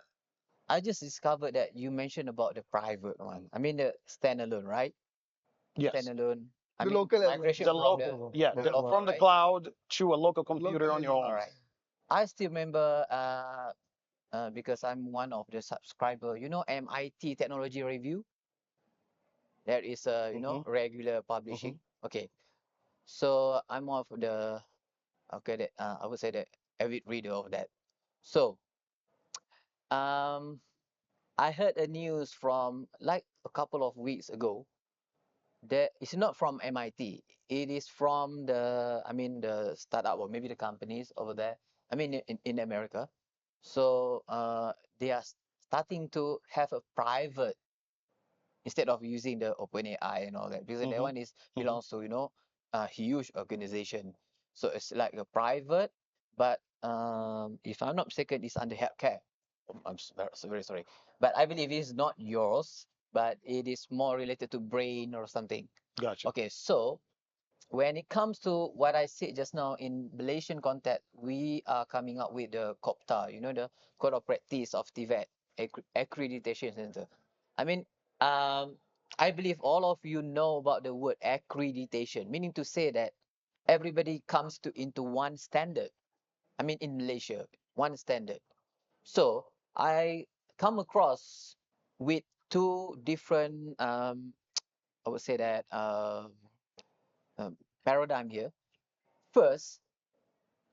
I just discovered that you mentioned about the private one. I mean the standalone, right? Yes. Standalone. I The mean local LLMs. migration The from local, the Local, yeah, Yeah, local local, from the right? cloud to a local local computer on your All home. LLMs. right. I still remember because I'm one of the subscriber. You know MIT Technology Review. That is Hmm. regular Hmm. publishing. Okay. So I'm one of the okay that I would say the avid reader of that. So um I heard a news from like a couple of weeks ago that it's not from MIT. It is from the startup or maybe the companies over there. I mean in America. So they are starting to have a private instead of using the OpenAI and all that because that Hmm. one is Hmm. belongs to a huge organization. So it's like a private, but if I'm not mistaken, it's under healthcare. Very sorry, but I believe it's not yours, but it is more related to brain or something. Gotcha. Okay, so when it comes to what I said just now in Malaysian context, we are coming up with the COPTA, the Code of Practice of TVET. accreditation center. I mean, um, I believe all of you know about the word accreditation, meaning to say that everybody comes to into one standard. I mean, in Malaysia, one standard. So I come across with two different, I would say that um, paradigm here. First,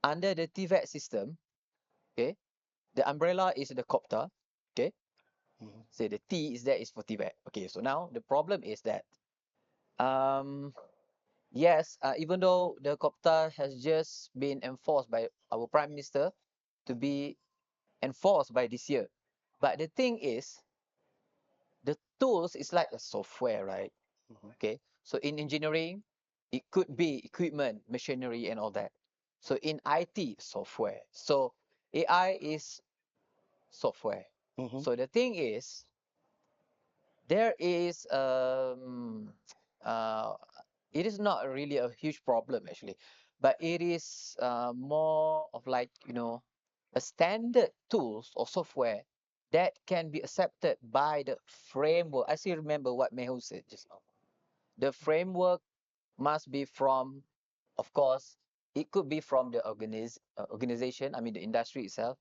under the TVET system, okay, the umbrella is the copter, okay. Mhm. So the T is there is for TVET. Okay, so now the problem is that um yes, even though the copter has just been enforced by our Prime Minister to be enforced by this year, but the thing is the tools is like a software, right? Mhm. Okay, so in engineering, it could be equipment, machinery, and all that. So in IT, software. So AI is software. Mhm. So the thing is, there is uh, it is not really a huge problem actually, but it is more of like a standard tools or software that can be accepted by the framework. I still remember what Mehul said just now. The framework must be from, of course, it could be from the organization. I mean, the industry itself.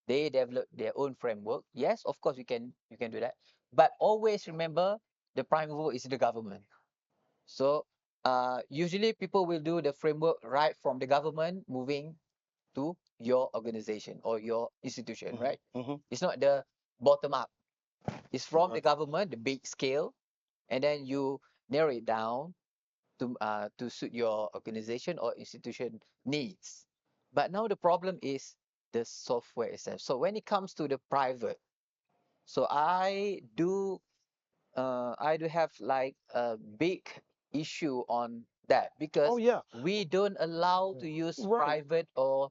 They develop their own framework. Yes, of course, you can do that. But always remember, the prime mover is the government. So usually people will do the framework right from the government moving to your organization or your institution, Mhm. right? Mhm. It's not the bottom up. It's from the Right. government, the big scale, and then you narrow it down to suit your organization or institution needs. But now the problem is the software itself. So when it comes to the private, so I do have like a big issue on that Oh because yeah. we don't allow Yeah. to use Right. private or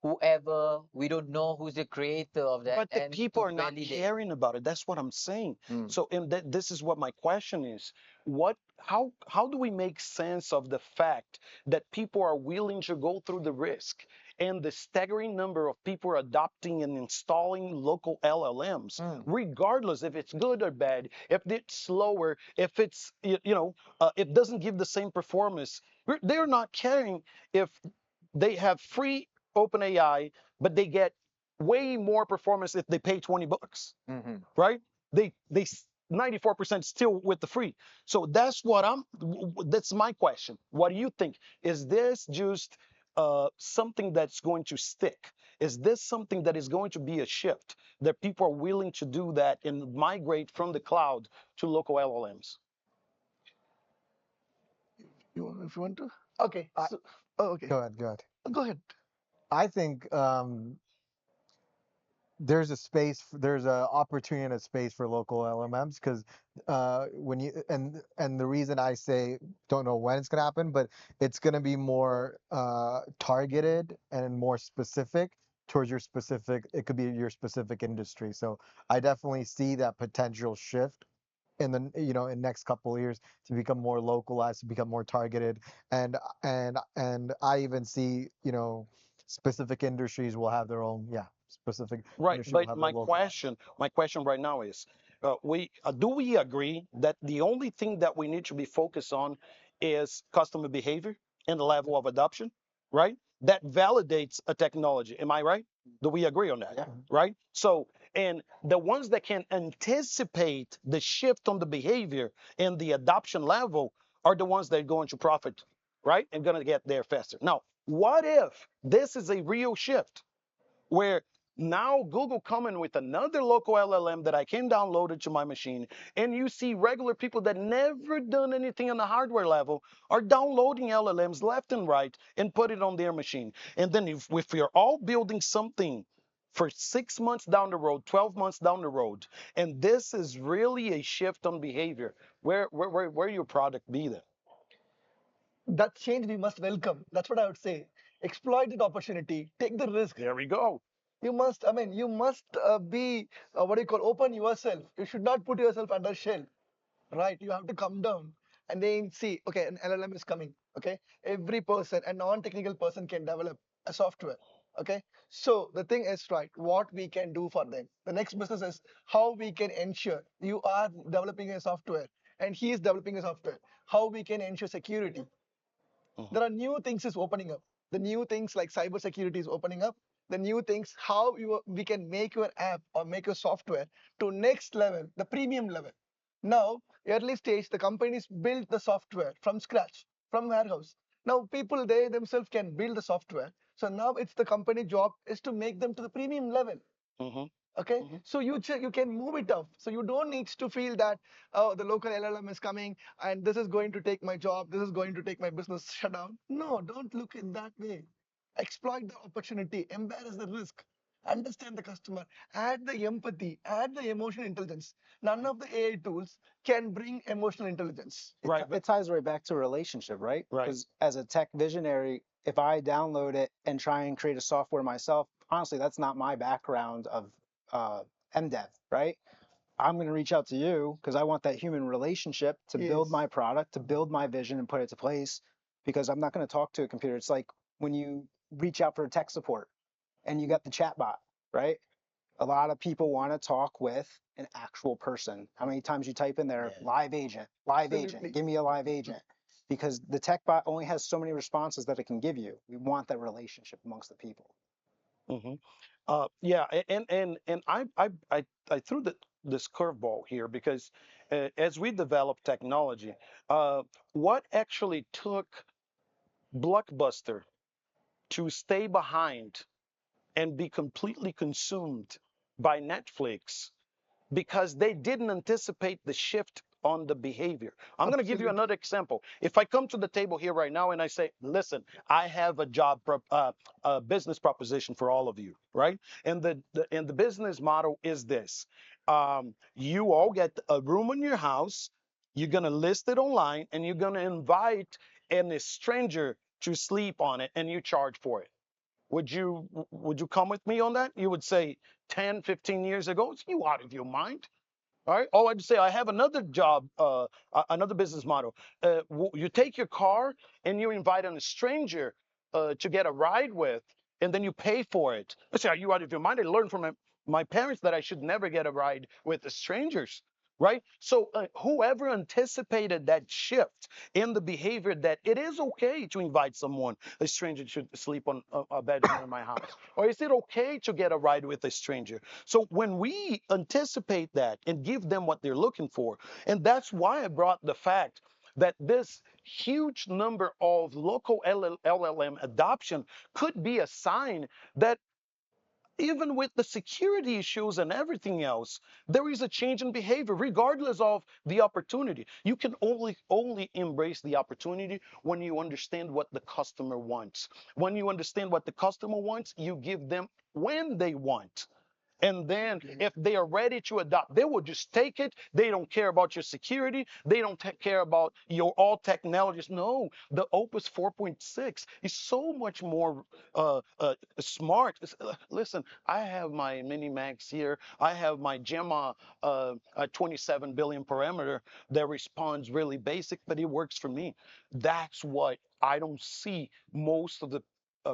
whoever. We don't know who's the creator of that But the and people to are not validate. caring about it. That's what I'm saying. Mm, So, and this is what my question is. What, how do we make sense of the fact that people are willing to go through the risk and the staggering number of people adopting and installing local LLMs, mm, regardless if it's good or bad, if it's slower, if it's, it doesn't give the same performance. They're not caring if they have free OpenAI, but they get way more performance if they pay $20, mm-hmm. right? They 94% still with the free. So that's what that's my question. What do you think? Is this just something that's going to stick? Is this something that is going to be a shift that people are willing to do that and migrate from the cloud to local LLMs? If you want to. Okay. I, So, oh, okay. go ahead, go ahead. Go ahead. I think there's a space, there's a opportunity and a space for local LMMs because when you and the reason I say don't know when it's gonna happen, but it's gonna be more targeted and more specific towards your specific. It could be your specific industry. So I definitely see that potential shift in the in next couple of years to become more localized, to become more targeted, and I even see specific industries will have their own specific Right, industry will but have their localized. my question right now is, we do we agree that the only thing that we need to be focused on is customer behavior and the level of adoption, right? That validates a technology. Am I right? Do we agree on that? Yeah. Right? So, and the ones that can anticipate the shift on the behavior and the adoption level are the ones that are going to profit, right? And going to get there faster. Now, what if this is a real shift? Where now Google coming with another local LLM that I can download it to my machine, and you see regular people that never done anything on the hardware level are downloading LLMs left and right and put it on their machine. And then if we're all building something for 6 months down the road, 12 months down the road, and this is really a shift on behavior, where your product be then? That change we must welcome. That's what I would say. Exploit the opportunity. Take the risk. There we go. You must be what do you call open yourself. You should not put yourself under shell, right? You have to come down and then see. Okay, an LLM is coming. Okay, every person, a non-technical person can develop a software. Okay, so the thing is, right, what we can do for them. The next business is how we can ensure you are developing a software and he is developing a software. How we can ensure security. Mhm. There are new things is opening up. The new things like cybersecurity is opening up. The new things how we can make your app or make your software to next level, the premium level. Now, early stage, the companies build the software from scratch, from warehouse. Now, people they themselves can build the software. So now it's the company job is to make them to the premium level. Mhm. Okay, Mhm. so you can move it up, so you don't need to feel that, oh, the local LLM is coming and this is going to take my job, this is going to take my business shut down. No, don't look at that way. Exploit the opportunity, embrace the risk, understand the customer, add the empathy, add the emotional intelligence. None of the AI tools can bring emotional intelligence. Right. It ties right back to relationship, right? Right. Because as a tech visionary, if I download it and try and create a software myself, honestly, that's not my background of uh, MDev, right? I'm going to reach out to you because I want that human relationship to build Yes, my product, to build my vision and put it to place. Because I'm not going to talk to a computer. It's like when you reach out for tech support and you got the chat bot, right? A lot of people want to talk with an actual person. How many times you type in there, live agent, absolutely. give me a live agent? Because the tech bot only has so many responses that it can give you. We want that relationship amongst the people. Mhm. Yeah, and I threw this curveball here because as we develop technology, what actually took Blockbuster to stay behind and be completely consumed by Netflix because they didn't anticipate the shift on the behavior. I'm going to give you Absolutely. another example. If I come to the table here right now and I say, listen, I have a a business proposition for all of you, right? And the business model is this: you all get a room in your house. You're going to list it online, and you're going to invite a stranger to sleep on it, and you charge for it. Would you come with me on that? You would say 10, 15 years ago, "It's you out of your mind." All right. Oh, I'd say I have another job, another business model. You take your car and you invite a stranger to get a ride with, and then you pay for it. I say, are you out of your mind? I learned from my parents that I should never get a ride with the strangers. Right. So whoever anticipated that shift in the behavior that it is okay to invite someone, a stranger, to sleep on a bedroom in my house, or is it okay to get a ride with a stranger? So when we anticipate that and give them what they're looking for, and that's why I brought the fact that this huge number of local LLM adoption could be a sign that even with the security issues and everything else, there is a change in behavior, regardless of the opportunity. You can only embrace the opportunity when you understand what the customer wants. When you understand what the customer wants, you give them when they want. And then if they are ready to adopt, they will just take it. They don't care about your security. They don't care about your all technologies. No, the Opus 4.6 is so much more smart. Listen, I have my mini max here. I have my Gemma 27 billion parameter that responds really basic, but it works for me. That's what I don't see most of the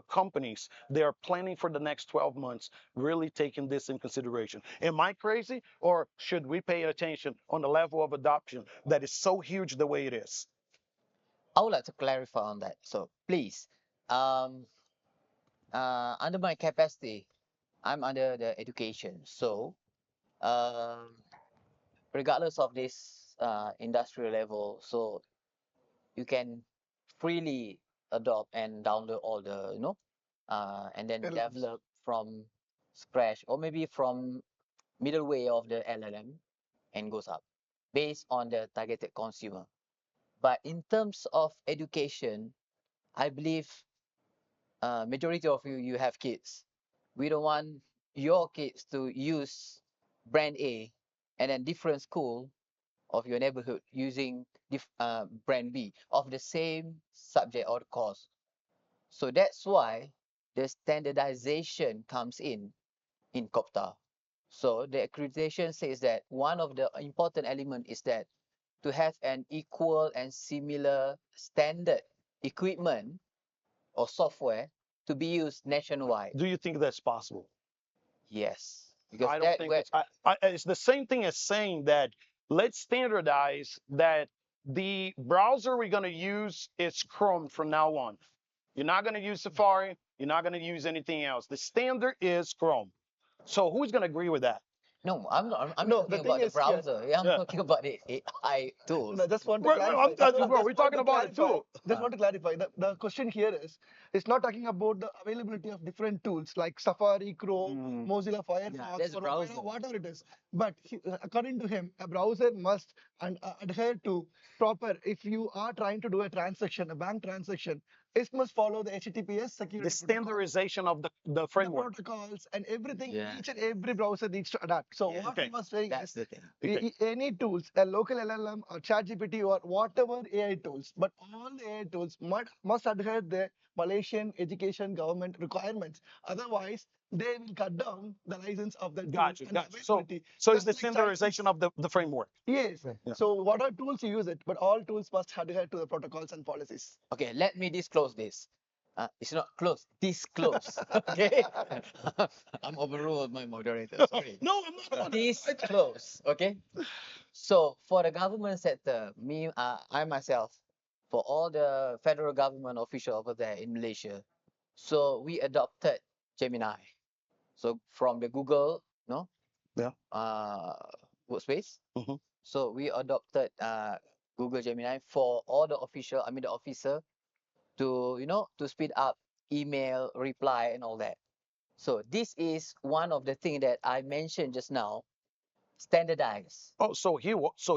companies. They are planning for the next 12 months, really taking this in consideration. Am I crazy, or should we pay attention on the level of adoption that is so huge the way it is? I would like to clarify on that. So please, um, under my capacity, I'm under the education. So um, regardless of this industrial level, so you can freely adopt and download all the, and then LLMs. develop from scratch or maybe from middle way of the LLM and goes up based on the targeted consumer. But in terms of education, I believe majority of you have kids. We don't want your kids to use brand A and then different school of your neighborhood using brand B of the same subject or course. So that's why the standardization comes in COPTA. So the accreditation says that one of the important element is that to have an equal and similar standard equipment or software to be used nationwide. Do you think that's possible? Yes, because I don't that think where it's the same thing as saying that let's standardize that the browser we're going to use is Chrome from now on. You're not going to use Safari. You're not going to use anything else. The standard is Chrome. So who's going to agree with that? no, I'm not No, the talking thing about the is here. browser. Yeah, I'm Yeah. talking about the AI No, tools. I just want to Right, right, clarify. Just, bro, just we're want talking to about it clarify. too. Just want to clarify. The question here is, it's not talking about the availability of different tools like Safari, Chrome, Mm. Mozilla Yeah, Firefox, that's or browser. whatever it is. But according to him, a browser must adhere to proper. If you are trying to do a transaction, a bank transaction, it must follow the HTTPS The security protocol, standardization of the the framework. protocols, and everything. Yeah, Each and every browser needs to adapt. So yeah, what he Okay. was saying that's is, the thing. Okay. any tools, a local LLM or ChatGPT or whatever AI tools, but all the AI tools must adhere the Malaysian education government requirements. Otherwise, they will cut down the license of the tool Gotcha. and the Gotcha. So availability. so it's Just the like Chinese. standardization of the framework. Yes. Yeah. So what are tools you use it, but all tools must adhere to the protocols and policies. Okay, let me disclose this. It's not close, disclose. Okay, I'm overruled my moderator. Sorry. No, I'm not. Disclose. Okay. So for the government sector, I myself, for all the federal government official over there in Malaysia, so we adopted Gemini. So from the Google, no, Yeah. workspace. Hmm. So we adopted Google Gemini for all the official, I mean the officer, to to speed up email reply and all that. So this is one of the things that I mentioned just now, standardize. Oh, so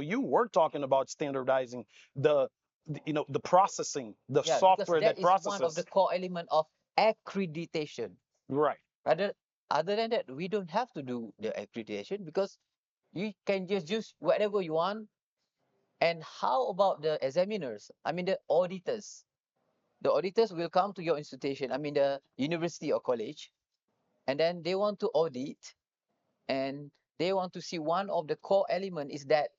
you were talking about standardizing the, the processing, the Yeah, because software that that is one of the processes. core element of accreditation. Right. Rather, other than that, we don't have to do the accreditation because you can just use whatever you want. And how about the examiners? I mean, the auditors. The auditors will come to your institution, I mean, the university or college, and then they want to audit and they want to see one of the core element is that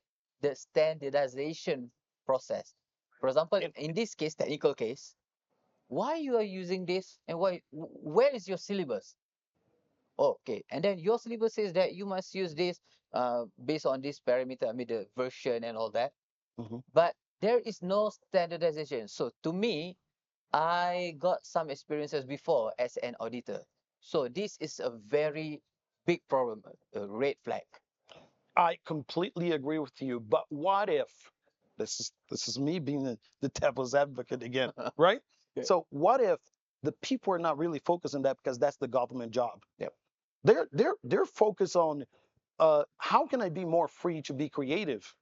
the standardization process. For example, And, in this case, technical case, why you are using this and where is your syllabus? Oh, okay, and then your syllabus says that you must use this based on this parameter, I mean the version and all that. mhm. But there is no standardization. So to me, I got some experiences before as an auditor. So this is a very big problem, a red flag. I completely agree with you. But what if this is me being the devil's advocate again, right? Okay. So what if the people are not really focused on that because that's the government job? Yep. They're focused on how can I be more free to be creative?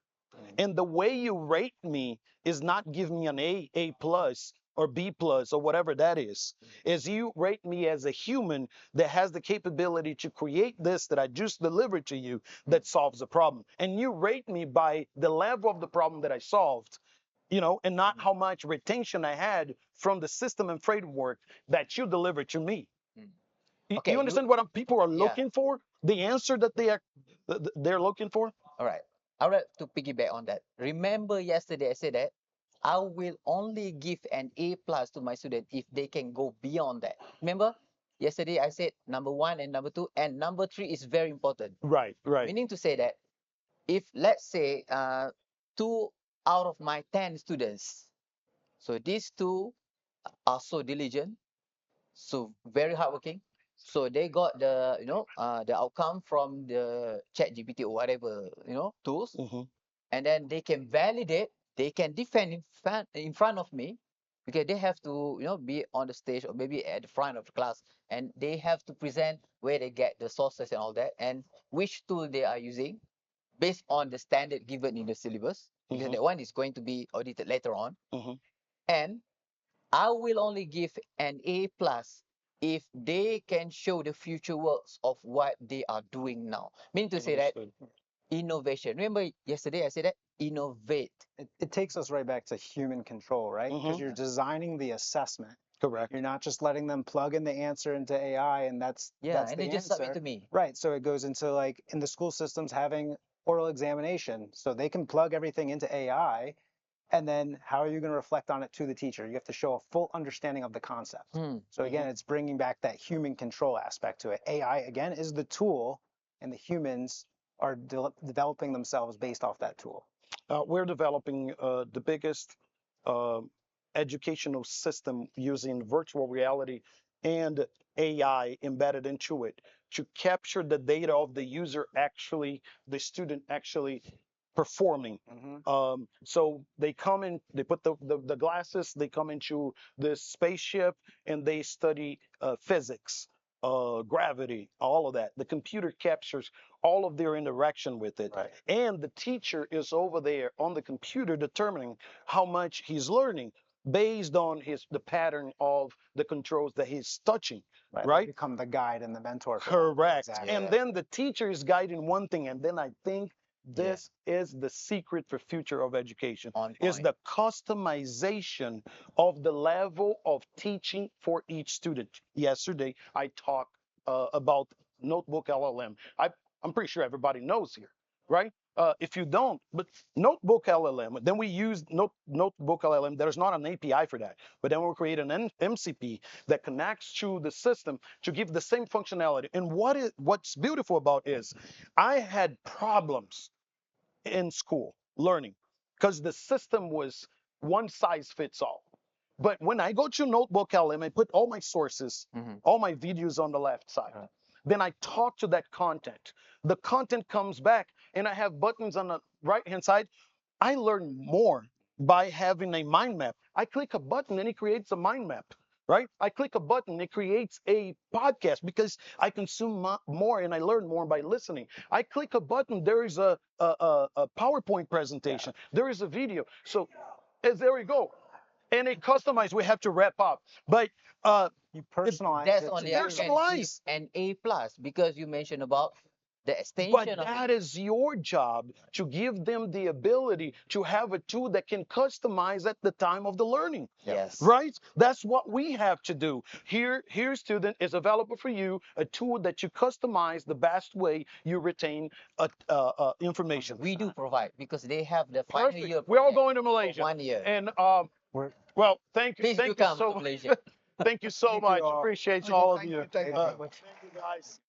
And the way you rate me is not give me an A plus, or B plus, or whatever that is you rate me as a human that has the capability to create this that I just delivered to you that solves a problem. And you rate me by the level of the problem that I solved, and not how much retention I had from the system and framework that you delivered to me. Mm. You Okay, understand what people are yeah, looking for? The answer that they're looking for? all right. I would like to piggyback on that. Remember yesterday I said that I will only give an A plus to my student if they can go beyond that. Remember? Yesterday I said number one and number two, and number three is very important. Right, right. Meaning to say that if let's say two out of my 10 students, so these two are so diligent, so very hardworking, so they got the outcome from the chat GPT or whatever tools, Hmm. and then they can validate, they can defend in front of me, because they have to be on the stage or maybe at the front of the class, and they have to present where they get the sources and all that, and which tool they are using based on the standard given in the syllabus, because Hmm. that one is going to be audited later on. Hmm. And I will only give an A plus if they can show the future works of what they are doing now. Meaning to say that Understood. innovation. Remember yesterday I said that innovate. It takes us right back to human control, right? Because Hmm. you're designing the assessment. Correct. You're not just letting them plug in the answer into AI and Yeah, that's and the they just submit answer. to me. Right. So it goes into like in the school systems having oral examination. So they can plug everything into AI And then how are you going to reflect on it to the teacher? You have to show a full understanding of the concept. So again, it's bringing back that human control aspect to it. AI, again, is the tool, and the humans are developing themselves based off that tool. We're developing the biggest uh, educational system using virtual reality and AI embedded into it to capture the data of the user actually, the student actually performing. So they come in, they put the glasses, they come into the spaceship and they study physics, gravity, all of that. The computer captures all of their interaction with it. Right. And the teacher is over there on the computer determining how much he's learning based on the pattern of the controls that he's touching. Right. Right? Become the guide and the mentor for them. Correct. Exactly. And then the teacher is guiding one thing, and then I think this is the secret for future of education On is point. the customization of the level of teaching for each student. Yesterday I talked about notebook LLM. I'm pretty sure everybody knows here, right? If you don't, but notebook LLM, then we use notebook LLM. There's not an API for that, but then we'll create an MCP that connects to the system to give the same functionality. And what's beautiful about is I had problems in school learning because the system was one size fits all. But when I go to Notebook LM, I put all my sources, all my videos on the left side. Then I talk to that content. The content comes back, and I have buttons on the right hand side. I learn more by having a mind map. I click a button and it creates a mind map, right? I click a button, it creates a podcast because I consume more and I learn more by listening. I click a button, there is a PowerPoint presentation, there is a video. So there we go. And it customized, we have to wrap up. But You personalize That's it to only the I can user. give personalize. an A plus because you mentioned about the But extension of that it. is your job to give them the ability to have a tool that can customize at the time of the learning. Yes. Right? That's what we have to do. Here, student is available for you a tool that you customize the best way you retain information. We do provide because they have the final Perfect. year We're all project going to for Malaysia. 1 year. And We're, well, thank you, Please do thank you come so to much. Malaysia. Thank you so Thank you much. all. Appreciate Okay, all of thank you. you. Thank you so much. Thank you guys.